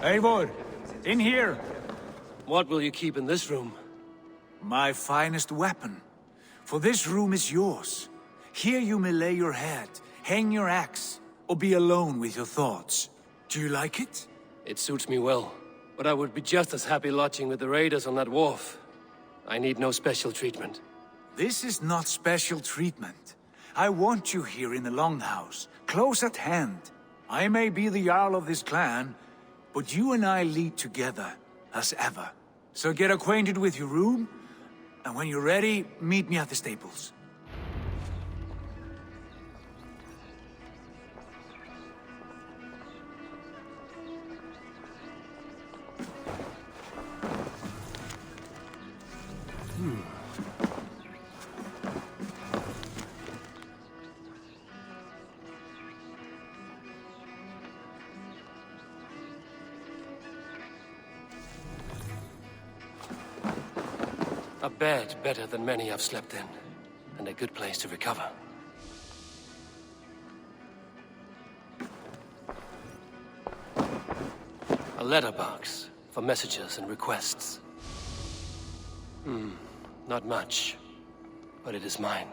Eivor, in here! What will you keep in this room? My finest weapon. For this room is yours. Here you may lay your head, hang your axe, or be alone with your thoughts. Do you like it? It suits me well, but I would be just as happy lodging with the raiders on that wharf. I need no special treatment. This is not special treatment. I want you here in the Longhouse, close at hand. I may be the Jarl of this clan, but you and I lead together, as ever. So get acquainted with your room, and when you're ready, meet me at the stables. A bed better than many I've slept in, and a good place to recover. A letterbox for messages and requests. Not much, but it is mine.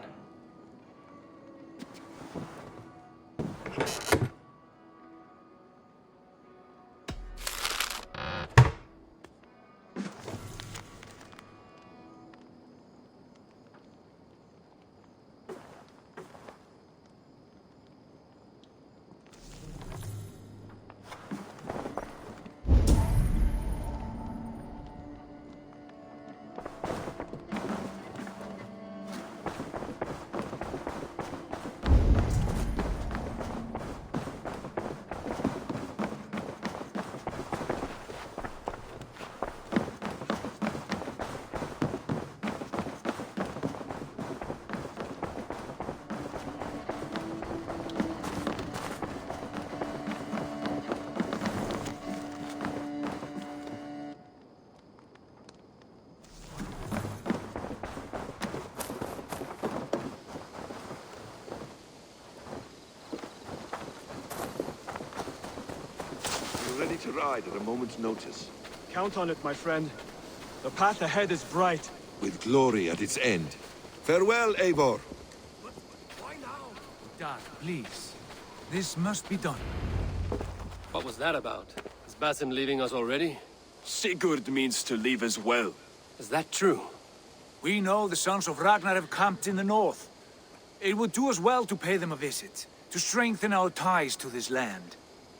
Ready to ride at a moment's notice. Count on it, my friend. The path ahead is bright. With glory at its end. Farewell, Eivor. But why now? Dad, please. This must be done. What was that about? Is Basim leaving us already? Sigurd means to leave as well. Is that true? We know the sons of Ragnar have camped in the north. It would do us well to pay them a visit, to strengthen our ties to this land.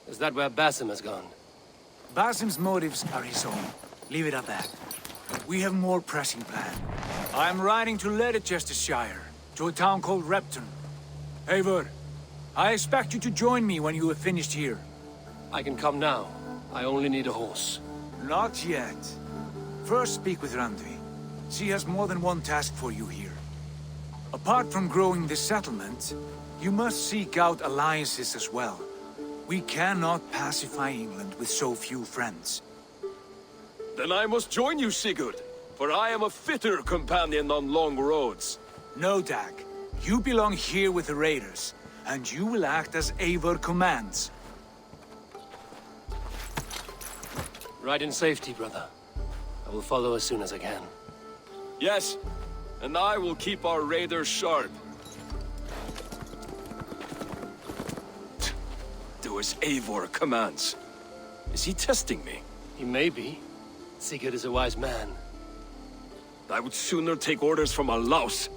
Is that where Basim has gone? Basim's motives are his own. Leave it at that. We have more pressing plan. I'm riding to Leicestershire, to a town called Repton. Eivor, I expect you to join me when you have finished here. I can come now. I only need a horse. Not yet. First speak with Randvi. She has more than one task for you here. Apart from growing this settlement, you must seek out alliances as well. We cannot pacify England with so few friends. Then I must join you, Sigurd, for I am a fitter companion on long roads. No, Dag. You belong here with the raiders, and you will act as Eivor commands. Ride in safety, brother. I will follow as soon as I can. Yes, and I will keep our raiders sharp. Do as Eivor commands. Is he testing me? He may be. Sigurd is a wise man. I would sooner take orders from a louse.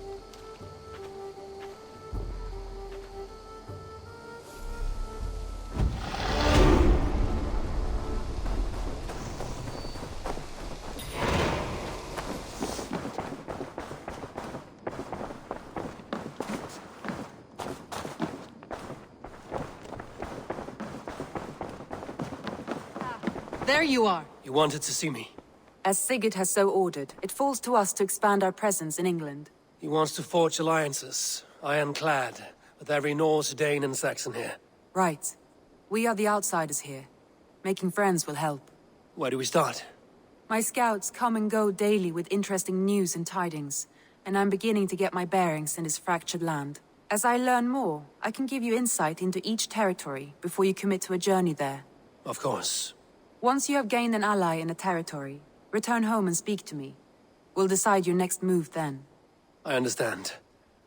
There you are. You wanted to see me? As Sigurd has so ordered, it falls to us to expand our presence in England. He wants to forge alliances, ironclad, with every Norse, Dane and Saxon here. Right. We are the outsiders here. Making friends will help. Where do we start? My scouts come and go daily with interesting news and tidings, and I'm beginning to get my bearings in this fractured land. As I learn more, I can give you insight into each territory before you commit to a journey there. Of course. Once you have gained an ally in a territory, return home and speak to me. We'll decide your next move then. I understand.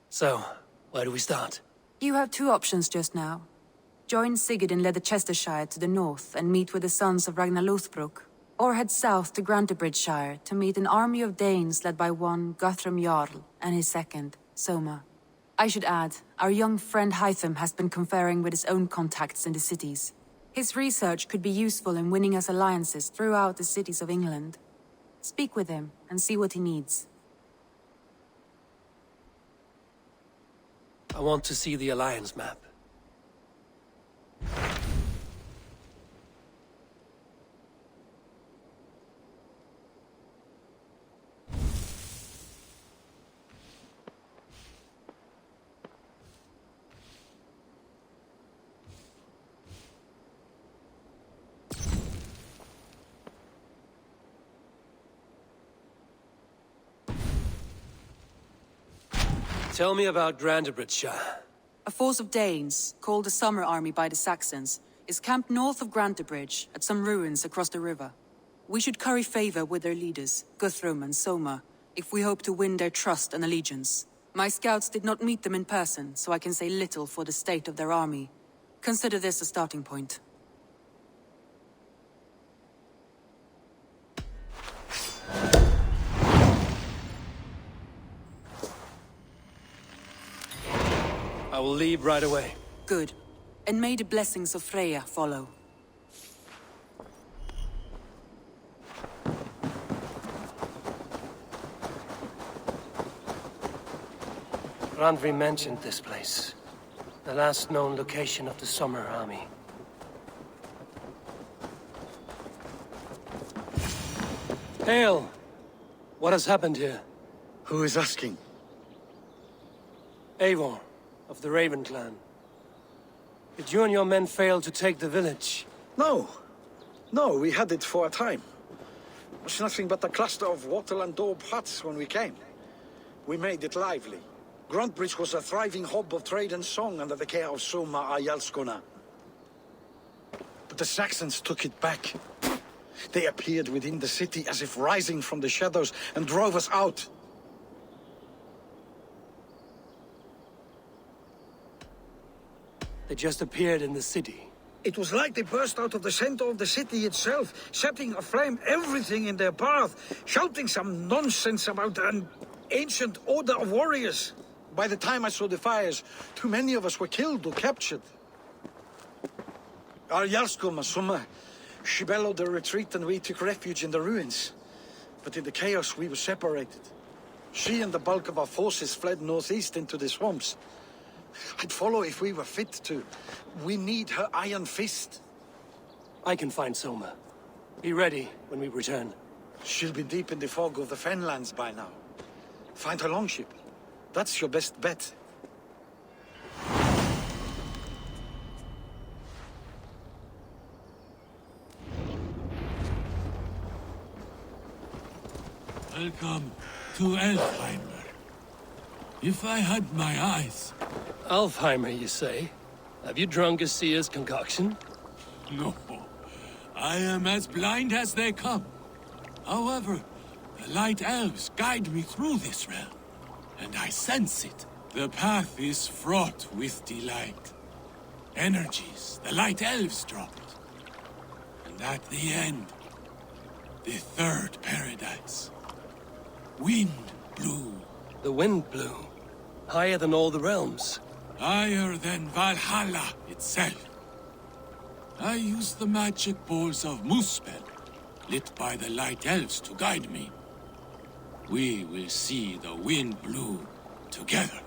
So, where do we start? You have two options just now. Join Sigurd in Leicestershire to the north and meet with the sons of Ragnar Lothbrok, or head south to Grantebridgeshire to meet an army of Danes led by one Guthrum Jarl and his second, SOMA. I should add, our young friend Hytham has been conferring with his own contacts in the cities. His research could be useful in winning us alliances throughout the cities of England. Speak with him and see what he needs. I want to see the Alliance map. Tell me about Grantebridgeshire. A force of Danes, called the Summer Army by the Saxons, is camped north of Grantebridge at some ruins across the river. We should curry favor with their leaders, Guthrum and SOMA, if we hope to win their trust and allegiance. My scouts did not meet them in person, so I can say little for the state of their army. Consider this a starting point. I will leave right away. Good. And may the blessings of Freya follow. Randvi mentioned this place. The last known location of the Summer Army. Hail! What has happened here? Who is asking? Eivor, of the Raven clan. Did you and your men fail to take the village? No. No, we had it for a time. It was nothing but a cluster of wattle and daub huts when we came. We made it lively. Grantebridge was a thriving hub of trade and song under the care of SOMA Jarlskona. But the Saxons took it back. They appeared within the city as if rising from the shadows and drove us out. They just appeared in the city. It was like they burst out of the center of the city itself, setting aflame everything in their path, shouting some nonsense about an ancient order of warriors. By the time I saw the fires, too many of us were killed or captured. Our Jarlskona, SOMA, she bellowed a retreat and we took refuge in the ruins. But in the chaos we were separated. She and the bulk of our forces fled northeast into the swamps. I'd follow if we were fit to. We need her iron fist. I can find Soma. Be ready when we return. She'll be deep in the fog of the Fenlands by now. Find her longship. That's your best bet. Welcome to älfheim. If I had my eyes... Alfheimer, you say? Have you drunk a seer's concoction? No. I am as blind as they come. However, the light elves guide me through this realm. And I sense it. The path is fraught with delight. Energies the light elves dropped. And at the end, the third paradise. Wind blew. The wind blew. Higher than all the realms. Higher than Valhalla itself. I used the magic balls of Muspel, lit by the light elves to guide me. We will see the wind blow together.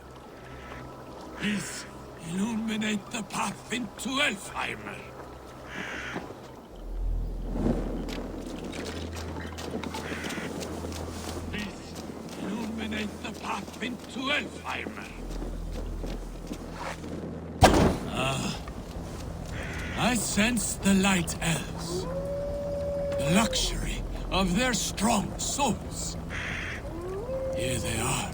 Please illuminate the path into Elfheimer. Please illuminate the path into Elfheimer. I sense the light elves. The luxury of their strong souls. Here they are.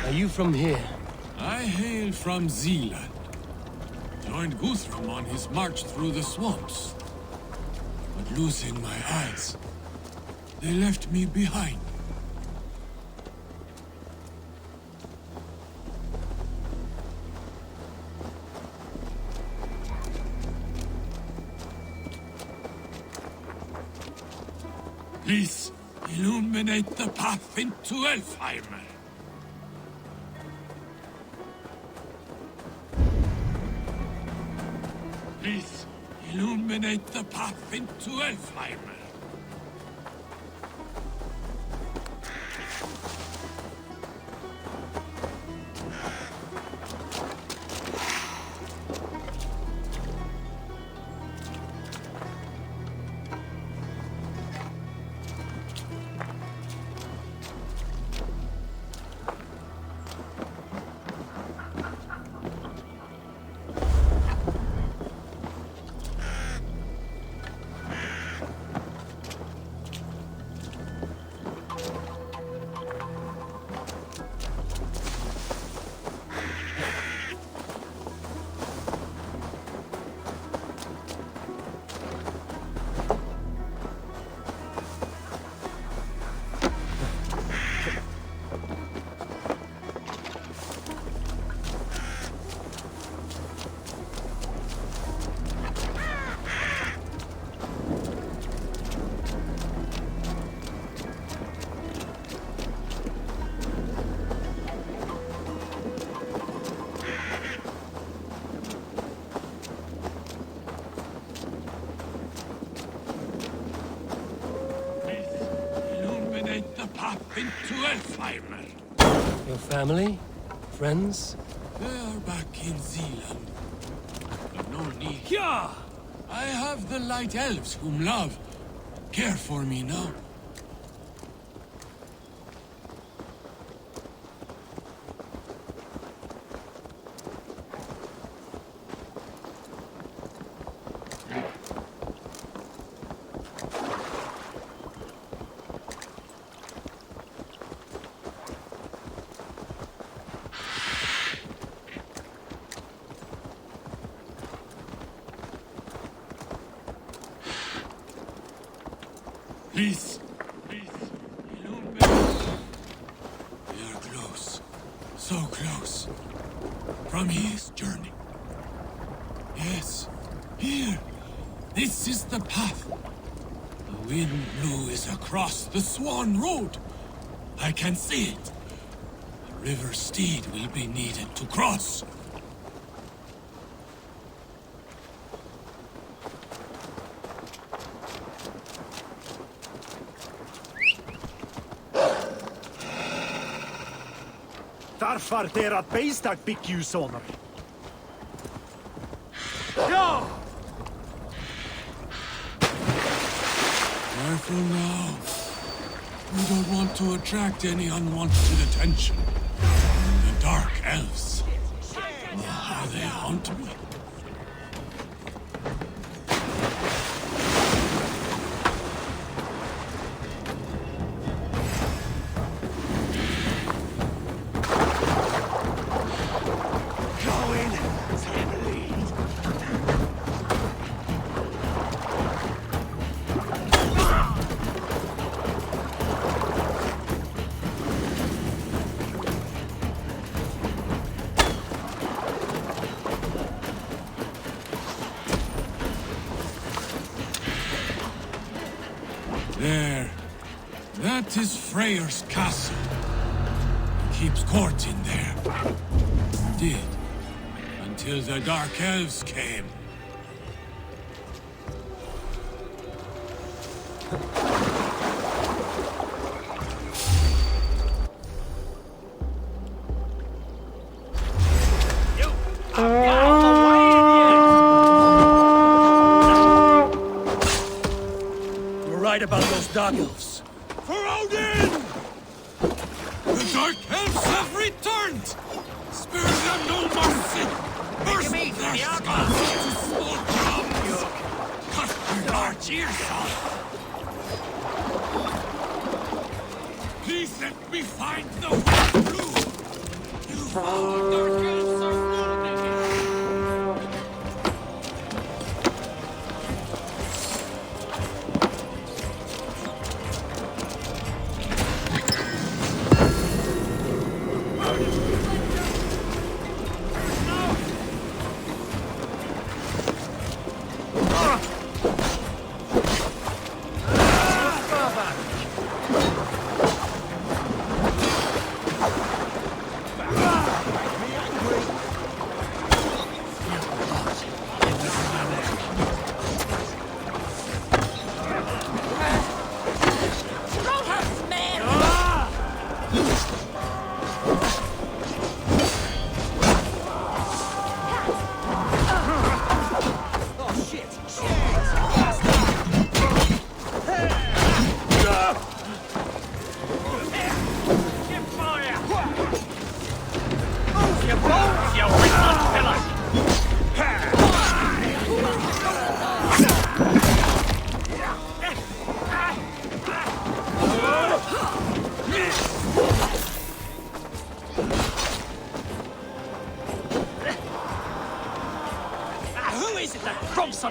Are you from here? I hail from Zealand. joined Guthrum on his march through the swamps. But losing my eyes, they left me behind. Please, illuminate the path into æiվɔːr. Please, illuminate the path into æiվɔːr. Into æiվɔːr. Your family? Friends? They are back in Zealand. But no need. Yeah! I have the light elves whom love care for me now. Please, illuminate. We are close, so close. From his journey. Yes, here. This is the path. The wind blew is across the Swan Road. I can see it. A river steed will be needed to cross. Varför deras beistar fick ju såna? Ja! Careful now. We don't want to attract any unwanted attention. The Dark Elves. Oh, how they haunt me. There. That is Freyr's castle. He keeps court in there. Did. Until the Dark Elves came. About those Dark Elves. For Odin! The Dark Elves have returned! Spare them no mercy! Burst their skulls into small crumbs! Cut their large ears off! Please let me find the one blue! You found Dark Elves are moving!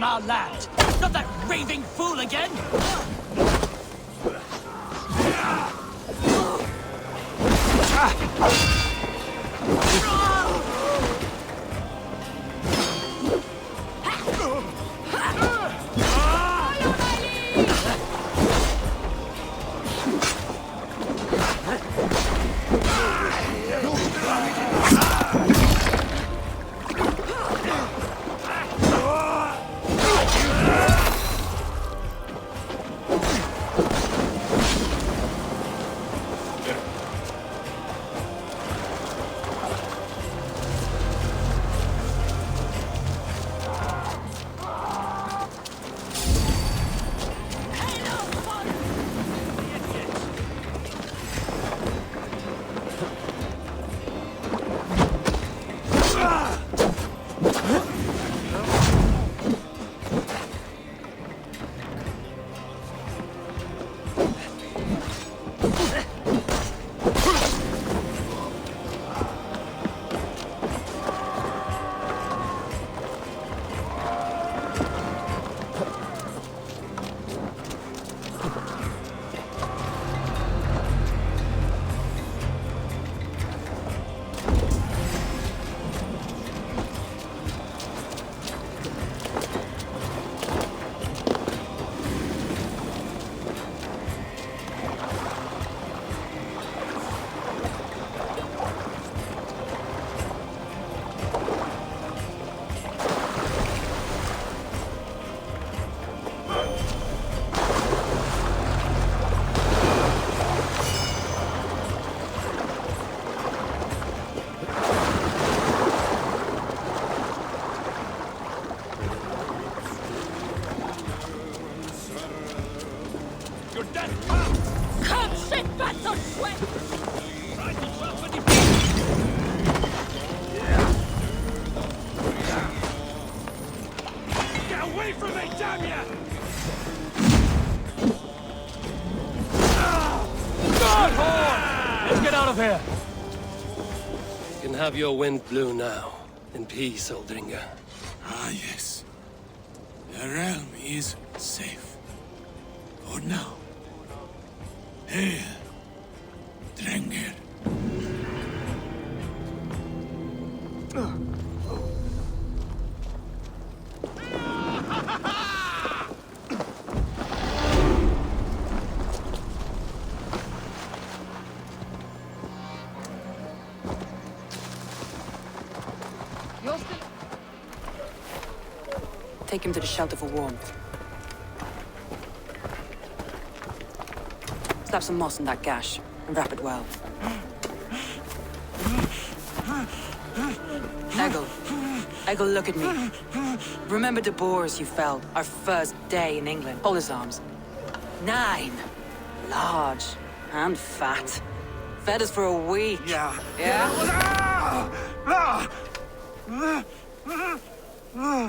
on our land! Not that raving fool again! Have your wind blow now. In peace, Aldringa. Ah, yes. The realm is safe. For now. Hey, Drenger. Take him to the shelter for warmth. Slap some moss in that gash, and wrap it well. Eggle, look at me. Remember the boars you felled, our first day in England? Hold his arms. 9. Large and fat. Fed us for a week. Yeah.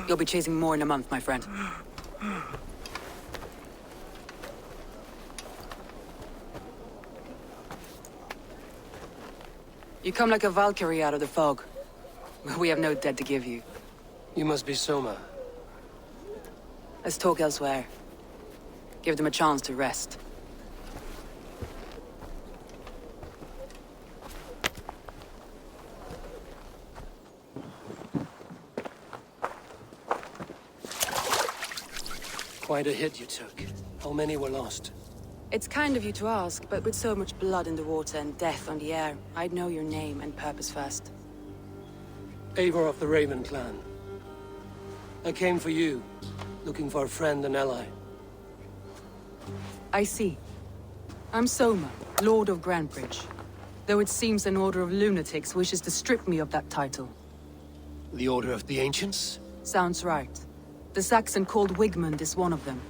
You'll be chasing more in a month, my friend. You come like a Valkyrie out of the fog. We have no dead to give you. You must be Soma. Let's talk elsewhere. Give them a chance to rest. Quite a hit you took. How many were lost? It's kind of you to ask, but with so much blood in the water and death on the air, I'd know your name and purpose first. Eivor of the Raven clan. I came for you, looking for a friend and ally. I see. I'm Soma, Lord of Grantebridge. Though it seems an order of lunatics wishes to strip me of that title. The Order of the Ancients? Sounds right. The Saxon called Wigmund is one of them.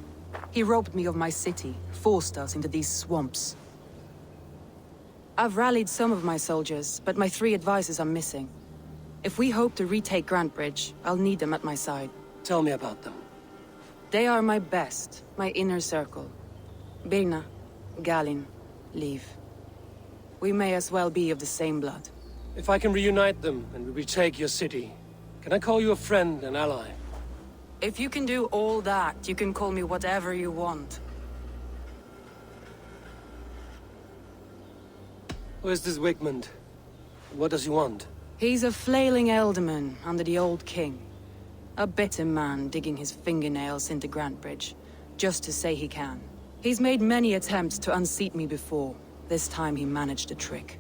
He robbed me of my city, forced us into these swamps. I've rallied some of my soldiers, but my 3 advisors are missing. If we hope to retake Grantebridge, I'll need them at my side. Tell me about them. They are my best, my inner circle. Birna, Galin, Liv. We may as well be of the same blood. If I can reunite them and we retake your city, can I call you a friend and ally? If you can do all that, you can call me whatever you want. Where's this Wigmund? What does he want? He's a flailing elderman under the old king. A bitter man digging his fingernails into Grantebridge, just to say he can. He's made many attempts to unseat me before. This time he managed a trick.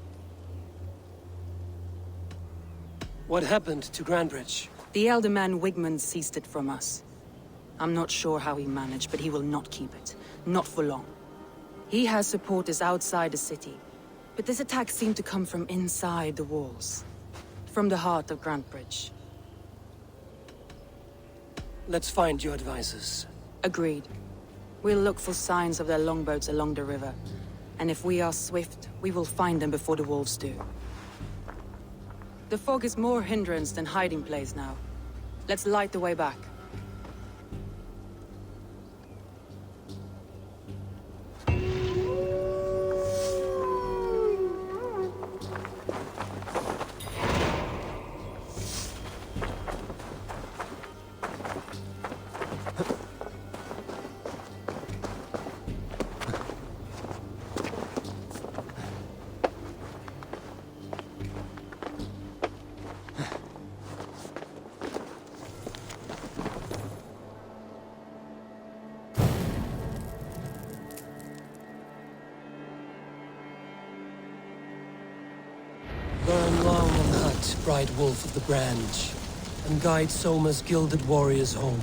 What happened to Grantebridge? The elderman Wigmund seized it from us. I'm not sure how he managed, but he will not keep it. Not for long. He has supporters outside the city, but this attack seemed to come from inside the walls. From the heart of Grantebridge. Let's find your advisors. Agreed. We'll look for signs of their longboats along the river. And if we are swift, we will find them before the wolves do. The fog is more hindrance than hiding place now. Let's light the way back. Burn long on the hut, bright wolf of the branch, and guide Soma's gilded warriors home.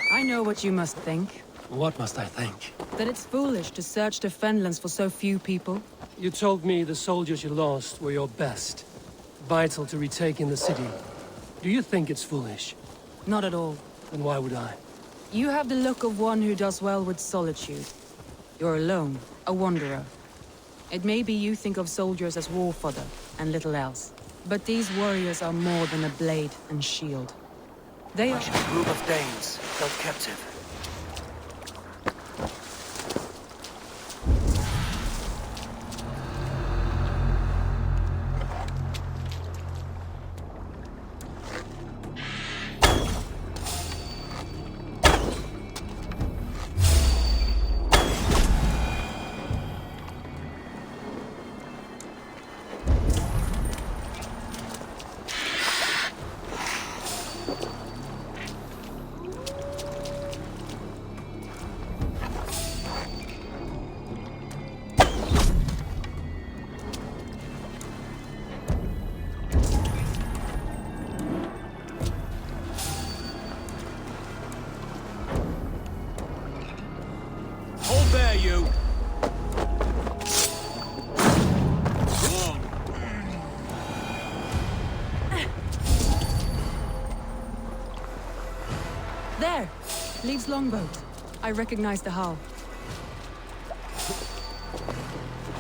I know what you must think. What must I think? That it's foolish to search the Fenlands for so few people. You told me the soldiers you lost were your best. Vital to retaking the city. Do you think it's foolish? Not at all. Then why would I? You have the look of one who does well with solitude. You're alone, a wanderer. It may be you think of soldiers as war fodder, and little else. But these warriors are more than a blade and shield. They are A group of Danes held captive. There, you! There! Leaves longboat. I recognize the hull.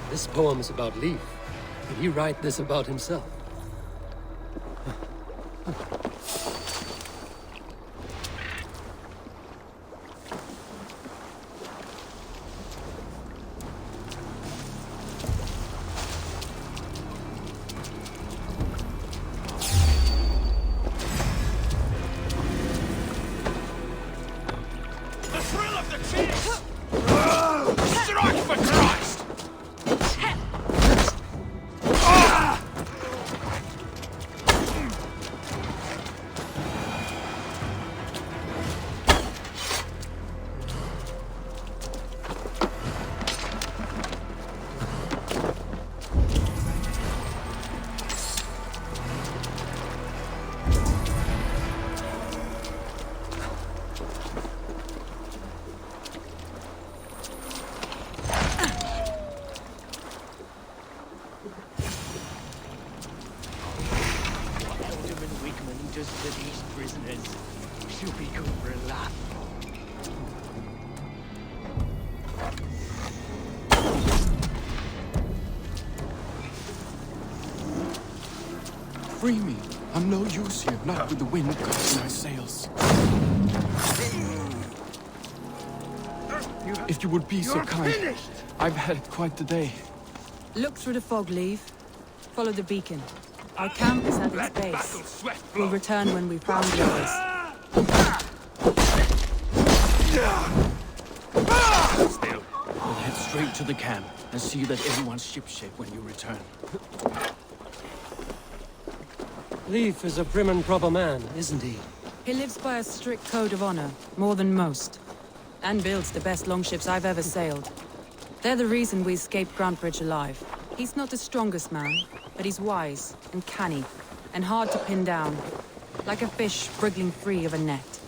This poem is about Leif. Did he write this about himself? Free me. I'm no use here, not with the wind cutting my sails. If you would be so kind. Finished. I've had quite the day. Look through the fog, Leave. Follow the beacon. Our camp is at its base. We'll return when we've found the others. Still. We'll head straight to the camp and see that everyone's shipshape when you return. Leif is a prim and proper man, isn't he? He lives by a strict code of honor, more than most. And builds the best longships I've ever sailed. They're the reason we escaped Grantebridge alive. He's not the strongest man, but he's wise and canny, and hard to pin down. Like a fish wriggling free of a net.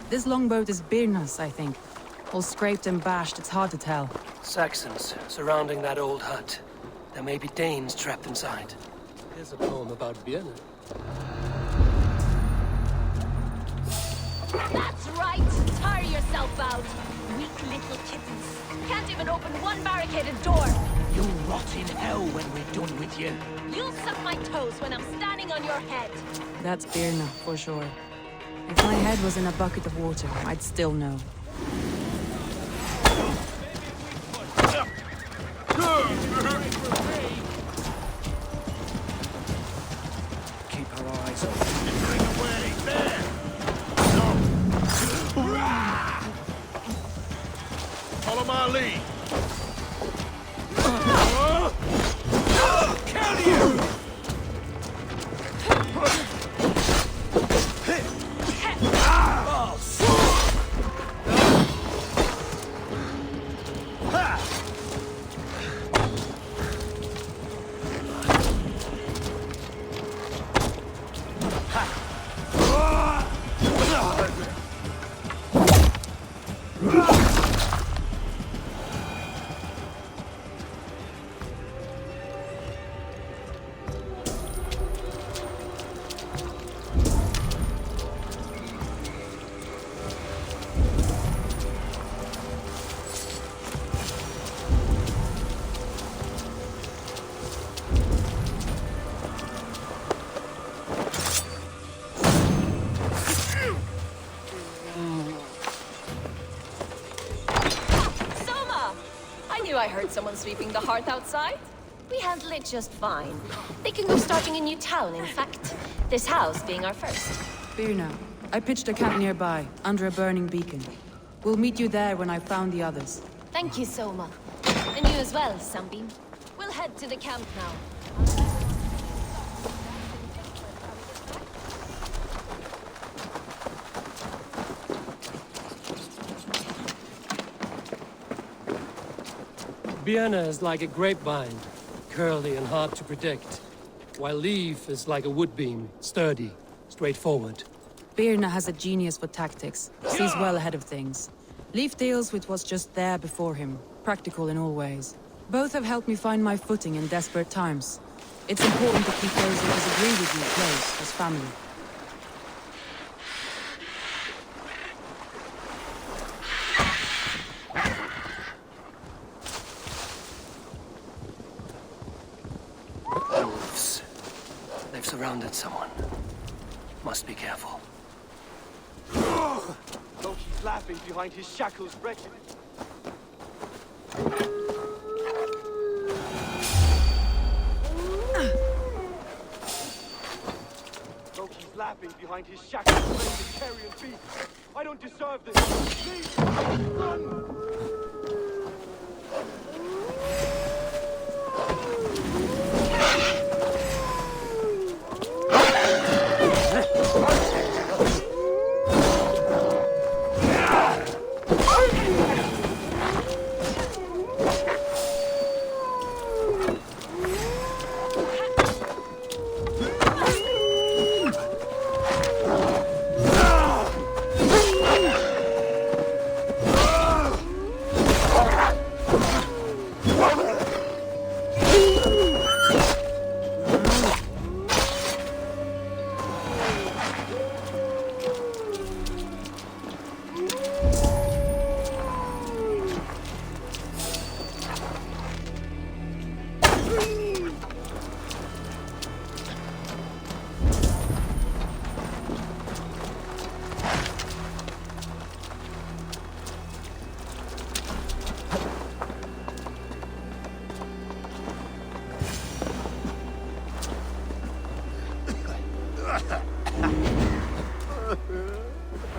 This longboat is Birna's, I think. All scraped and bashed, it's hard to tell. Saxons surrounding that old hut. There may be Danes trapped inside. Here's a poem about Björn. That's right! Tire yourself out! Weak little kittens. Can't even open one barricaded door! You'll rot in hell when we're done with you. You'll suck my toes when I'm standing on your head! That's Birna, for sure. If my head was in a bucket of water, I'd still know. Keep our eyes open. Bring away, there! Follow my lead. Kill you! I heard someone sweeping the hearth outside. We handle it just fine. Thinking of starting a new town, in fact. This house being our first. Birna, I pitched a camp nearby, under a burning beacon. We'll meet you there when I've found the others. Thank you, Soma. And you as well, Sunbeam. We'll head to the camp now. Björn is like a grapevine, curly and hard to predict, while Leif is like a woodbeam, sturdy, straightforward. Birna has a genius for tactics, sees well ahead of things. Leif deals with what's just there before him, practical in all ways. Both have helped me find my footing in desperate times. It's important to keep those who disagree with you close, as family. Wolves. They've surrounded someone. Must be careful. Loki's laughing behind his shackles, wretched. Loki's laughing behind his shackles, wretched carrion beast. I don't deserve this. Please, run!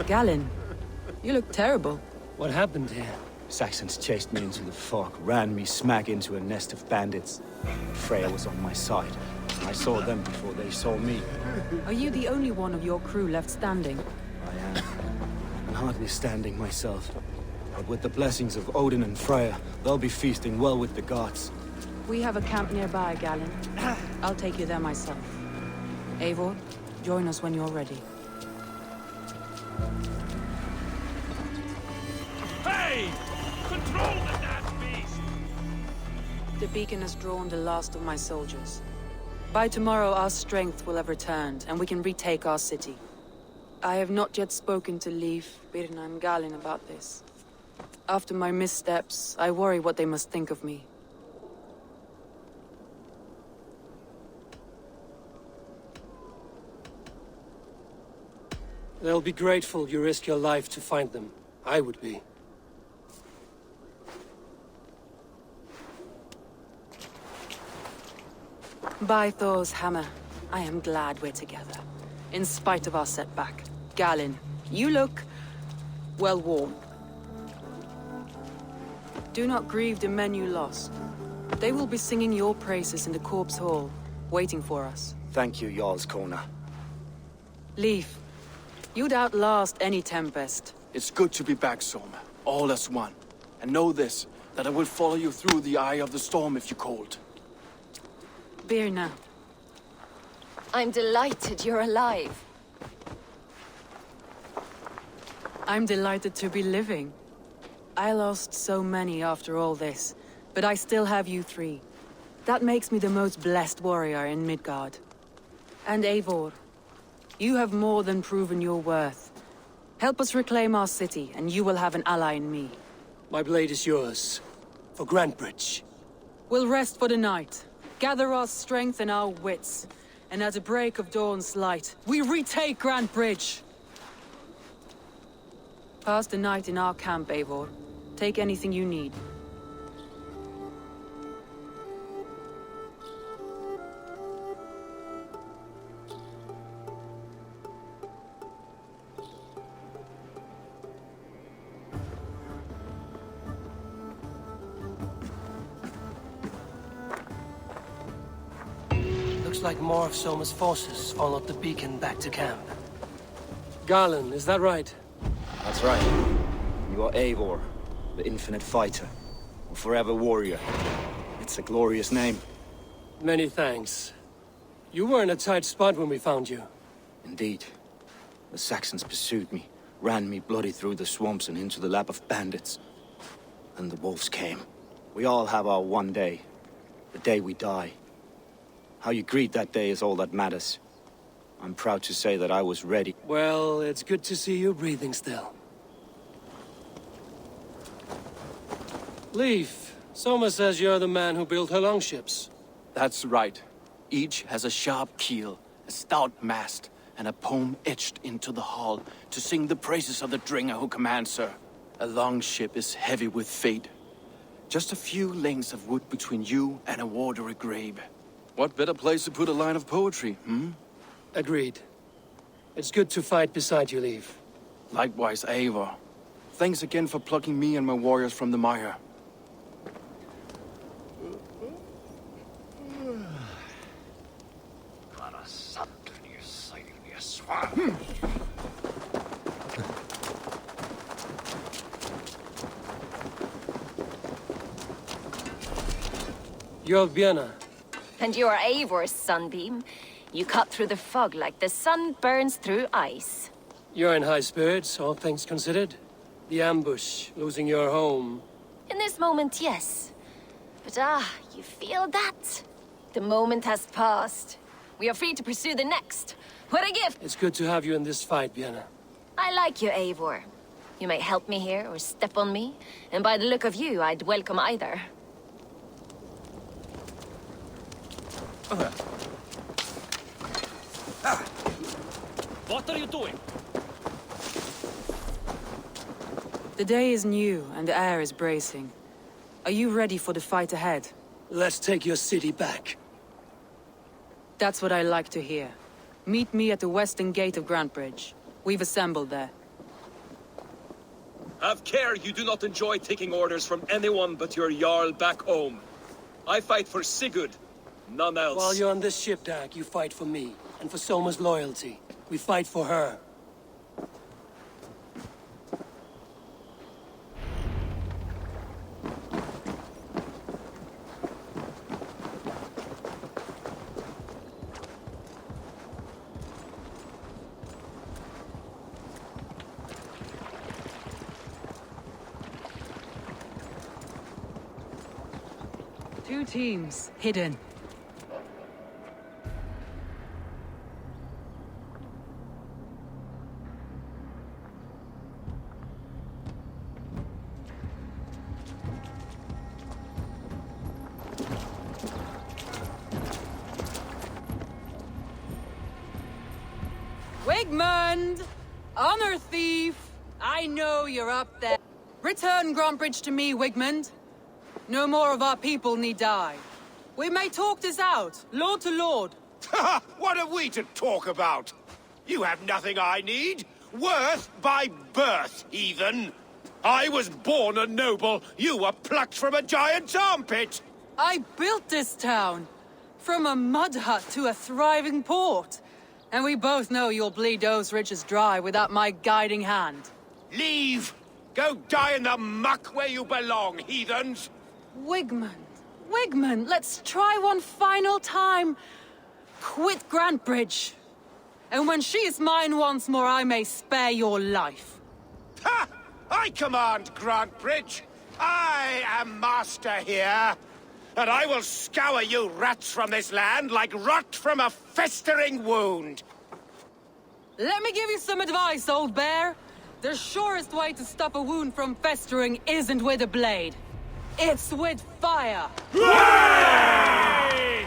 Galen, you look terrible. What happened here? Saxons chased me into the fog, ran me smack into a nest of bandits. Freya was on my side. I saw them before they saw me. Are you the only one of your crew left standing? I am. And hardly standing myself. But with the blessings of Odin and Freya, they'll be feasting well with the gods. We have a camp nearby, Galen. I'll take you there myself. Eivor, join us when you're ready. Hey! Control the damn beast! The beacon has drawn the last of my soldiers. By tomorrow, our strength will have returned, and we can retake our city. I have not yet spoken to Leif, Birna, and Galen about this. After my missteps, I worry what they must think of me. They'll be grateful you risk your life to find them. I would be. By Thor's hammer, I am glad we're together. In spite of our setback. Galen, you look... well, warm. Do not grieve the men you lost. They will be singing your praises in the corpse hall, waiting for us. Thank you, Jarl's Kona. Leif, you'd outlast any tempest. It's good to be back, Soma. All as one. And know this, that I will follow you through the eye of the storm if you're cold. Birna. I'm delighted you're alive. I'm delighted to be living. I lost so many after all this, but I still have you three. That makes me the most blessed warrior in Midgard. And Eivor, you have more than proven your worth. Help us reclaim our city, and you will have an ally in me. My blade is yours. For Grantebridge. We'll rest for the night. Gather our strength and our wits. And at the break of dawn's light, we retake Grantebridge! Pass the night in our camp, Eivor. Take anything you need. Looks like more of Soma's forces followed the beacon back to camp. Galen, is that right? That's right. You are Eivor, the infinite fighter. A forever warrior. It's a glorious name. Many thanks. You were in a tight spot when we found you. Indeed. The Saxons pursued me, ran me bloody through the swamps and into the lap of bandits. Then the wolves came. We all have our one day. The day we die. How you greet that day is all that matters. I'm proud to say that I was ready. Well, it's good to see you breathing still. Leif, Soma says you're the man who built her longships. That's right. Each has a sharp keel, a stout mast, and a poem etched into the hull to sing the praises of the Dringer who commands her. A longship is heavy with fate. Just a few lengths of wood between you and a watery grave. What better place to put a line of poetry, hmm? Agreed. It's good to fight beside you, Leif. Likewise, Eivor. Thanks again for plucking me and my warriors from the mire. You're Birna. And you are Eivor's sunbeam. You cut through the fog like the sun burns through ice. You're in high spirits, all things considered. The ambush, losing your home. In this moment, yes. But you feel that? The moment has passed. We are free to pursue the next. What a gift! It's good to have you in this fight, Birna. I like you, Eivor. You may help me here or step on me, and by the look of you, I'd welcome either. What are you doing? The day is new, and the air is bracing. Are you ready for the fight ahead? Let's take your city back. That's what I like to hear. Meet me at the western gate of Grantebridge. We've assembled there. Have care you do not enjoy taking orders from anyone but your Jarl back home. I fight for Sigurd, none else. While you're on this ship, Dag, you fight for me, and for Soma's loyalty. We fight for her. Two teams, hidden. Wigmund! Honor thief! I know you're up there. Return Grantebridge to me, Wigmund. No more of our people need die. We may talk this out, lord to lord. What have we to talk about? You have nothing I need. Worth by birth, heathen. I was born a noble. You were plucked from a giant's armpit. I built this town. From a mud hut to a thriving port. And we both know you'll bleed those riches dry without my guiding hand. Leave! Go die in the muck where you belong, heathens! Wigmund, let's try one final time. Quit Grantebridge. And when she is mine once more, I may spare your life. Ha! I command Grantebridge. I am master here. And I will scour you rats from this land like rot from a festering wound. Let me give you some advice, old bear. The surest way to stop a wound from festering isn't with a blade. It's with fire! Hooray!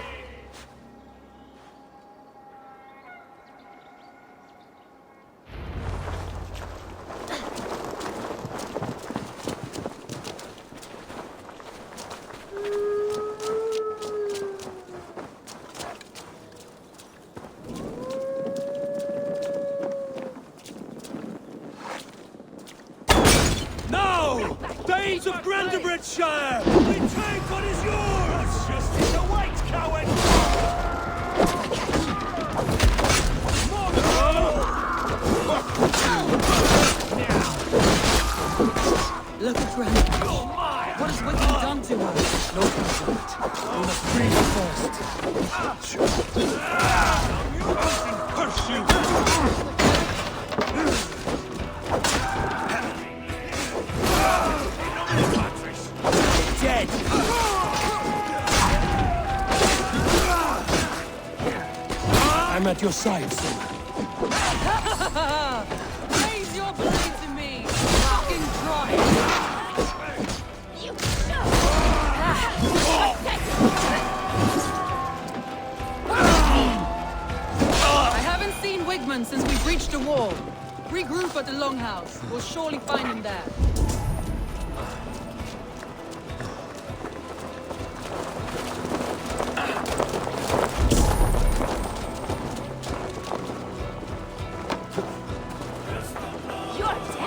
Now! Danes of Grantebridgeshire! Retake what is yours! Justice awaits, coward! Look at Grantebridge. What has Viking done to us? No comfort. We must free her first. Curse you! Dead! I'm at your side, Soma. Raise your blade to me! Fucking try! You I haven't seen Wigmund since we breached the wall. Regroup at the Longhouse. We'll surely find him there.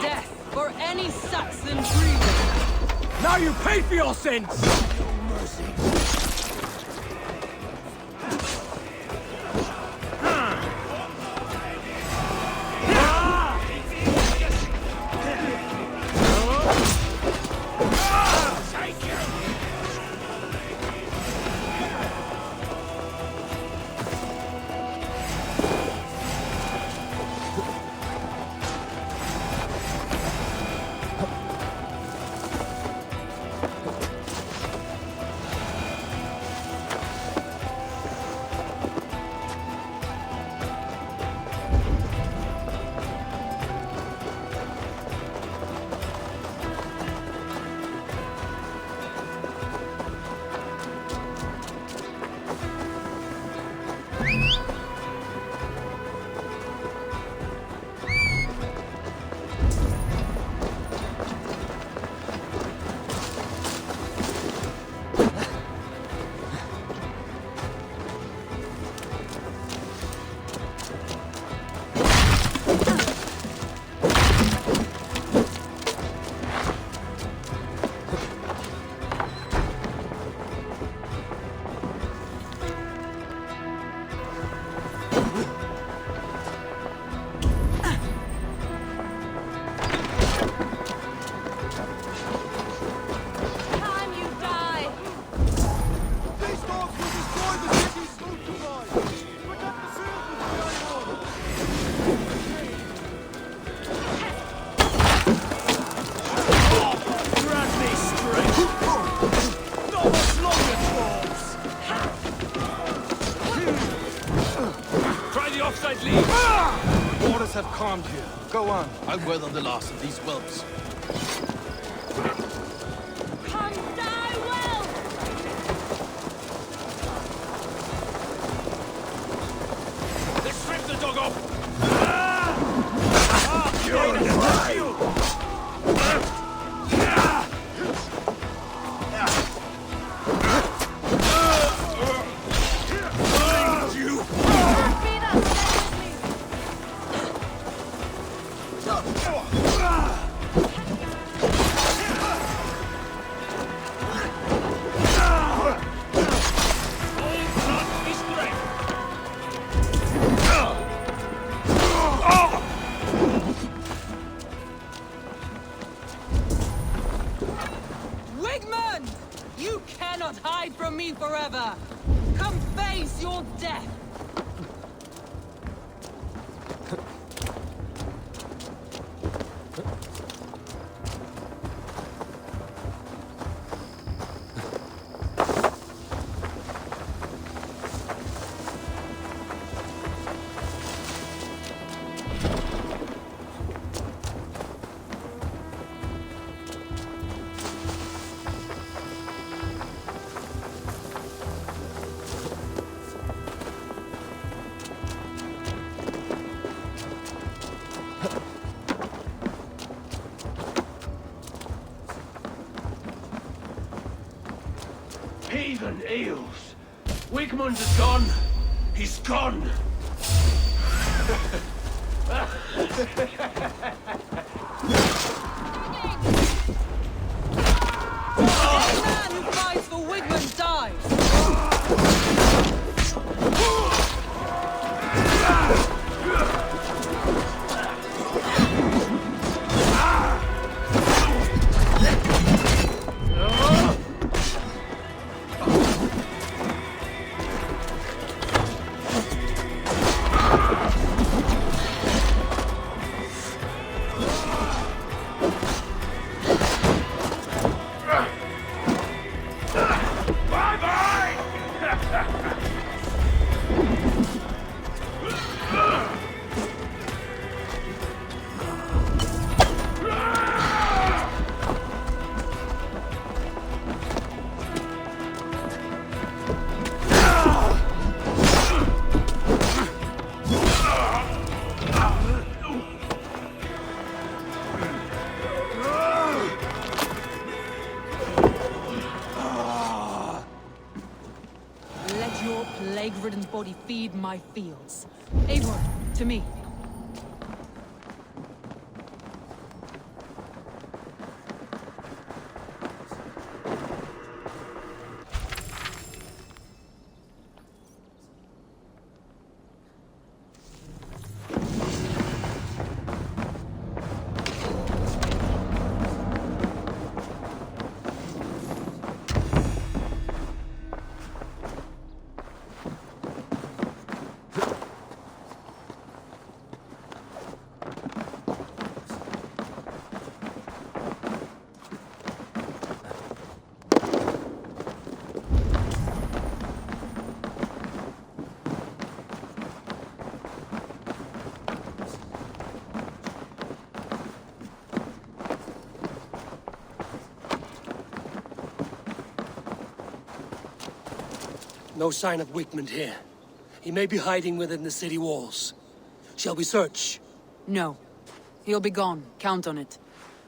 Death for any Saxon breeder. Now you pay for your sins! No mercy. Sight lead! Orders have calmed here. Go on. I'll weather the loss of these whelps. Come die well! Let's strip the dog off! Wigmund! You cannot hide from me forever! Come face your death! Heathen eels! Wigmund is gone! He's gone! Every man who fights for Wigmund dies! Let your plague-ridden body feed my fields. Eivor, to me. No sign of Wigmund here. He may be hiding within the city walls. Shall we search? No. He'll be gone. Count on it.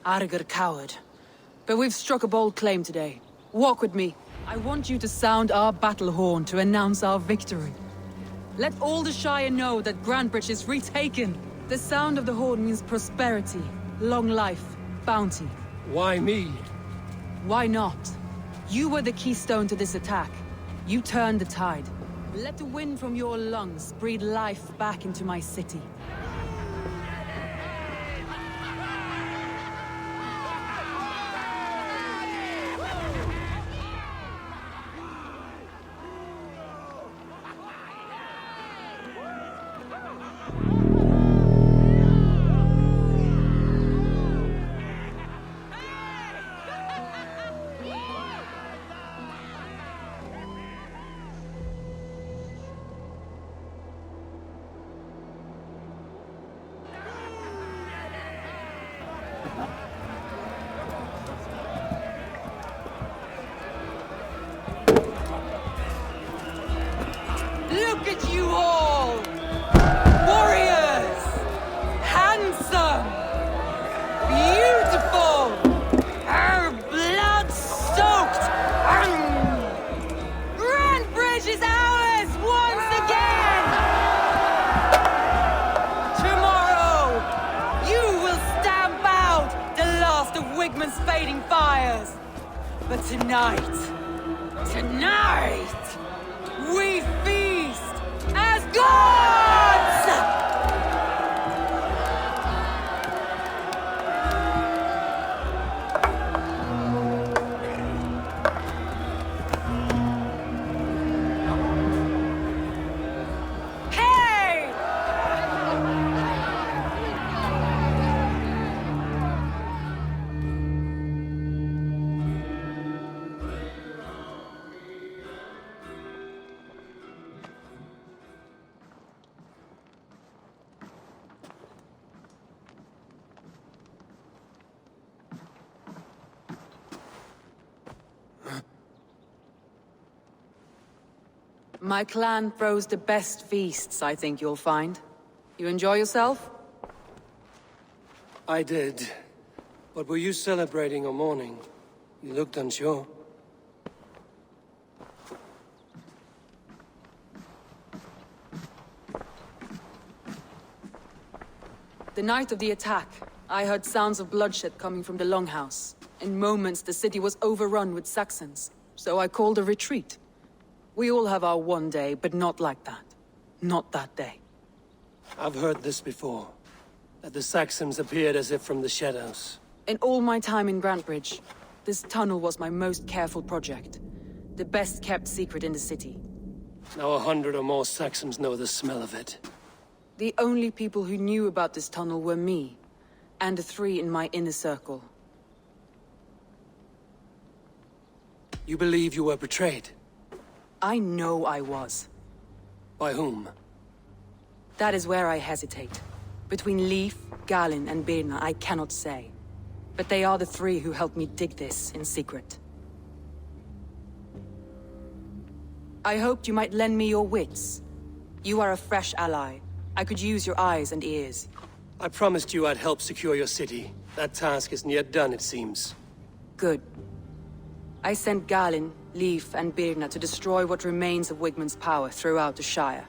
Arger coward. But we've struck a bold claim today. Walk with me. I want you to sound our battle horn to announce our victory. Let all the Shire know that Grantebridge is retaken. The sound of the horn means prosperity, long life, bounty. Why me? Why not? You were the keystone to this attack. You turned the tide. Let the wind from your lungs breathe life back into my city. Tonight, we feast as gods! Hey! My clan throws the best feasts, I think you'll find. You enjoy yourself? I did. But were you celebrating or mourning? You looked unsure. The night of the attack, I heard sounds of bloodshed coming from the Longhouse. In moments, the city was overrun with Saxons, so I called a retreat. We all have our one day, but not like that. Not that day. I've heard this before. That the Saxons appeared as if from the shadows. In all my time in Grantebridge, this tunnel was my most careful project. The best kept secret in the city. Now 100 or more Saxons know the smell of it. The only people who knew about this tunnel were me, and the 3 in my inner circle. You believe you were betrayed? I know I was. By whom? That is where I hesitate. Between Leif, Galinn, and Birna, I cannot say. But they are the 3 who helped me dig this in secret. I hoped you might lend me your wits. You are a fresh ally. I could use your eyes and ears. I promised you I'd help secure your city. That task isn't yet done, it seems. Good. I sent Galinn, Leif, and Birna to destroy what remains of Wigmund's power throughout the Shire.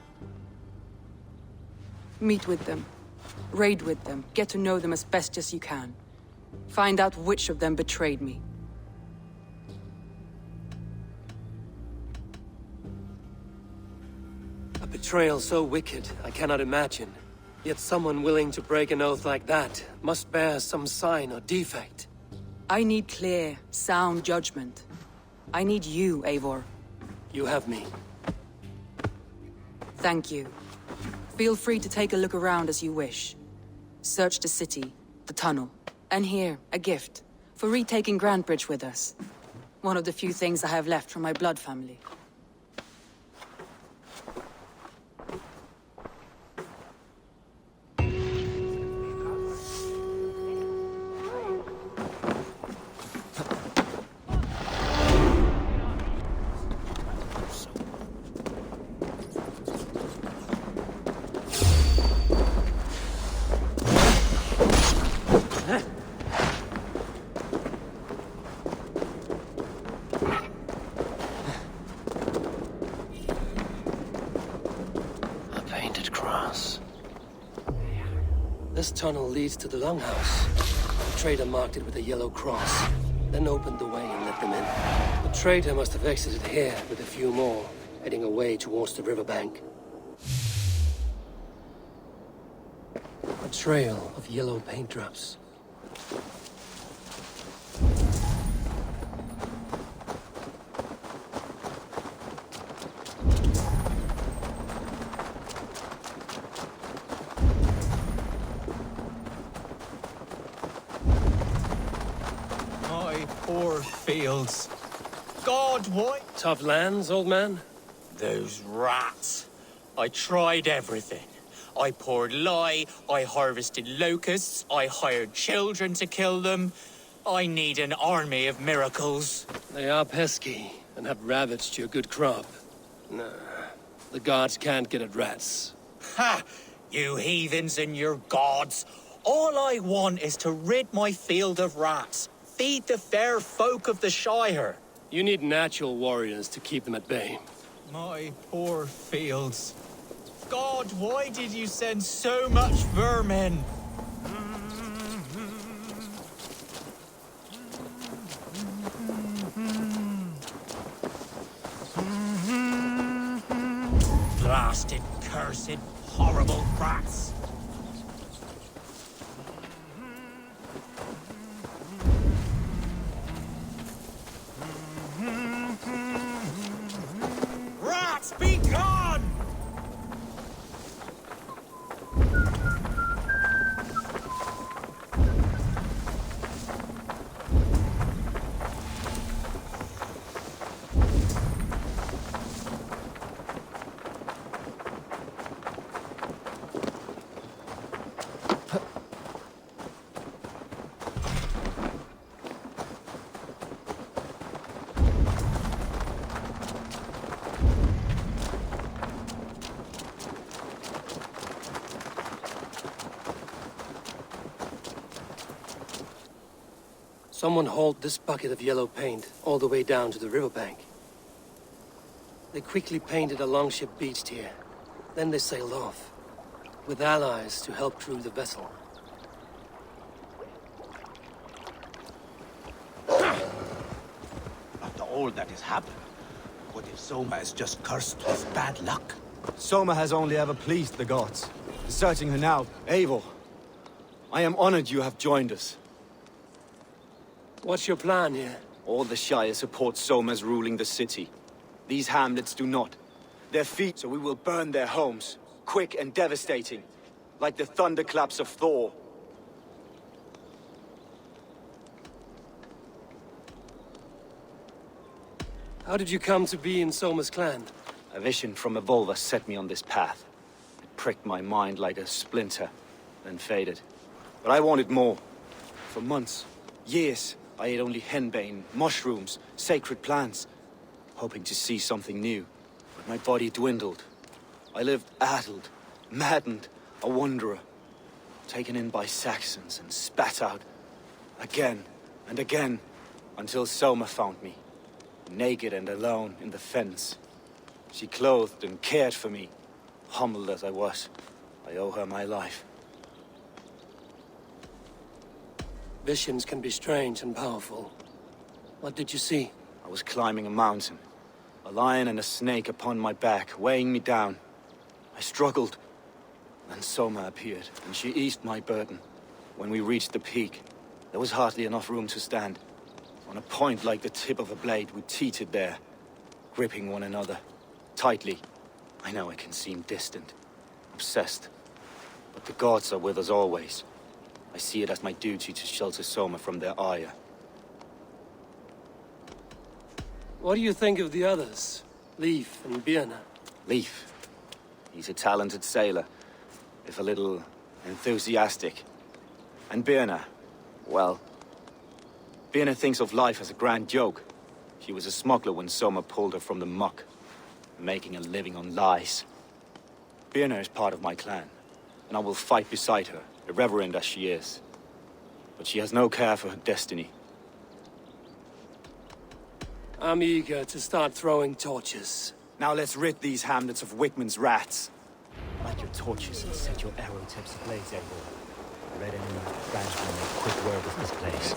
Meet with them. Raid with them. Get to know them as best as you can. Find out which of them betrayed me. A betrayal so wicked, I cannot imagine. Yet someone willing to break an oath like that must bear some sign or defect. I need clear, sound judgment. I need you, Eivor. You have me. Thank you. Feel free to take a look around as you wish. Search the city, the tunnel, and here, a gift, for retaking Grantebridge with us. One of the few things I have left from my blood family. This tunnel leads to the Longhouse. The trader marked it with a yellow cross, then opened the way and let them in. The trader must have exited here with a few more, heading away towards the riverbank. A trail of yellow paint drops. Poor fields. God, why? Tough lands, old man? Those rats. I tried everything. I poured lye, I harvested locusts, I hired children to kill them. I need an army of miracles. They are pesky, and have ravaged your good crop. Nah, the gods can't get at rats. Ha! You heathens and your gods. All I want is to rid my field of rats. Feed the fair folk of the Shire. You need natural warriors to keep them at bay. My poor fields. God, why did you send so much vermin? cursed, horrible rats! Rats, be gone! Someone hauled this bucket of yellow paint all the way down to the riverbank. They quickly painted a longship beached here. Then they sailed off, with allies to help crew the vessel. After all that has happened, what if Soma is just cursed with bad luck? Soma has only ever pleased the gods. Deserting her now, Eivor. I am honored you have joined us. What's your plan here? All the Shire support Soma's ruling the city. These hamlets do not. Their feet, so we will burn their homes. Quick and devastating. Like the thunderclaps of Thor. How did you come to be in Soma's clan? A vision from Eivor set me on this path. It pricked my mind like a splinter, then faded. But I wanted more. For months, years, I ate only henbane, mushrooms, sacred plants, hoping to see something new. But my body dwindled. I lived addled, maddened, a wanderer, taken in by Saxons and spat out again and again, until Soma found me, naked and alone in the fens. She clothed and cared for me, humbled as I was. I owe her my life. Visions can be strange and powerful. What did you see? I was climbing a mountain. A lion and a snake upon my back, weighing me down. I struggled. Then Soma appeared, and she eased my burden. When we reached the peak, there was hardly enough room to stand. On a point like the tip of a blade, we teetered there, gripping one another, tightly. I know it can seem distant, obsessed, but the gods are with us always. I see it as my duty to shelter Soma from their ire. What do you think of the others? Leif and Birna? Leif. He's a talented sailor, if a little enthusiastic. And Birna, well, Birna thinks of life as a grand joke. She was a smuggler when Soma pulled her from the muck, making a living on lies. Birna is part of my clan, and I will fight beside her, irreverent as she is. But she has no care for her destiny. I'm eager to start throwing torches. Now let's rid these hamlets of Wickman's rats. Light your torches and set your arrow tips ablaze, Eivor. Red enemy, Franchman, make quick work of this place.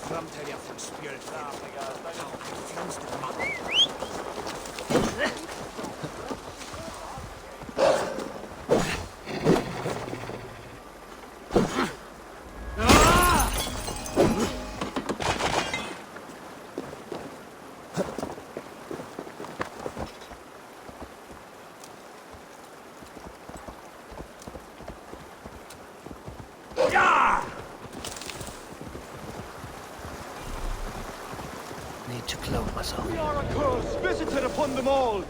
Need to clothe myself. We are a curse visited upon them all!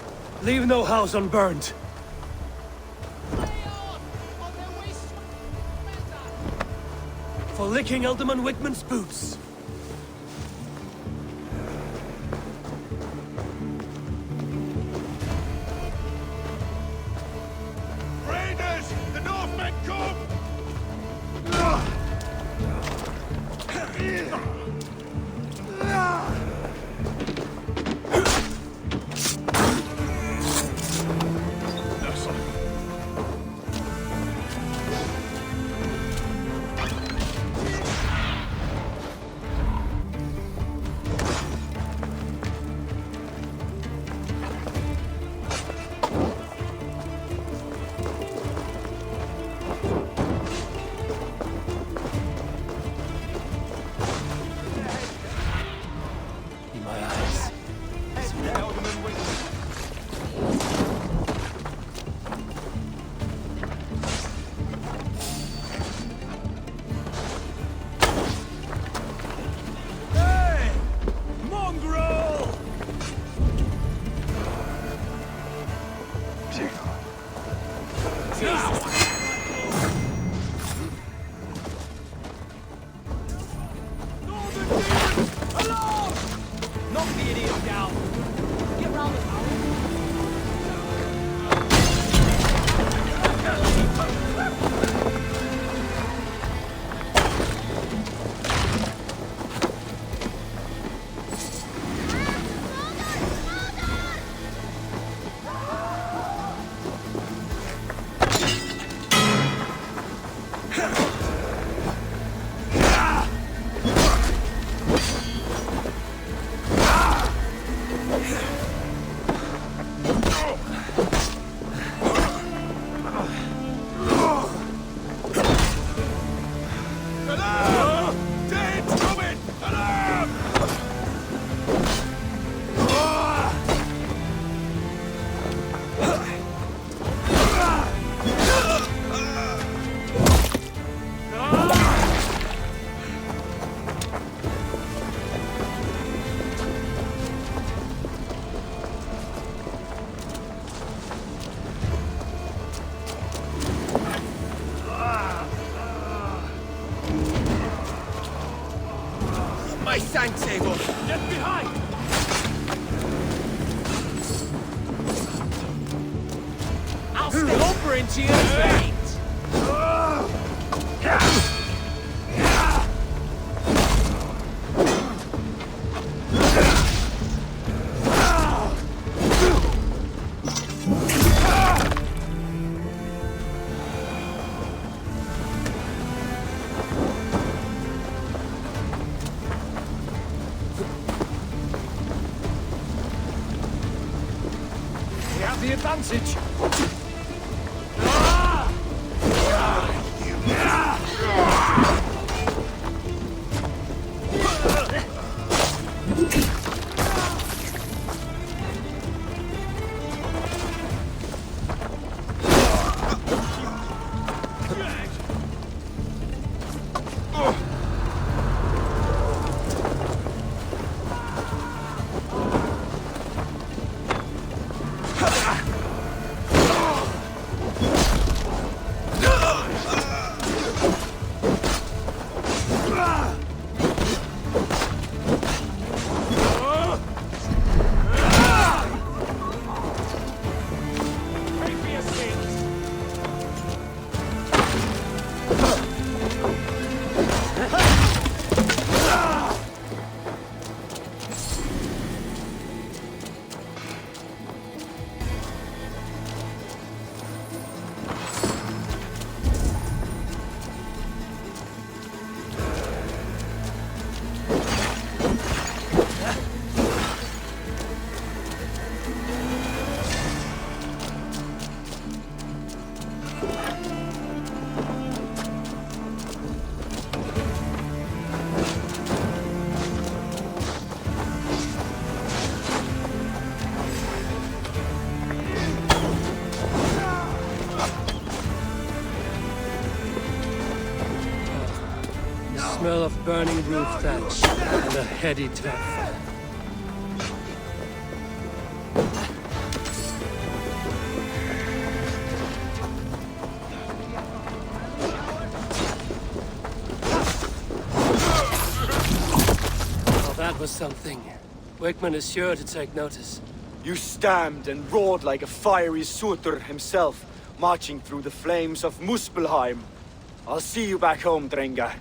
Leave no house unburned. For licking Alderman Wickman's boots. Raiders! The Northmen come! My thanks, Eivor! Get behind! I'll step over into your veins! We have the advantage. Smell of burning roof thatch and a heady tap. Well, that was something. Wickman is sure to take notice. You stamped and roared like a fiery Surtur himself, marching through the flames of Muspelheim. I'll see you back home, Drenga.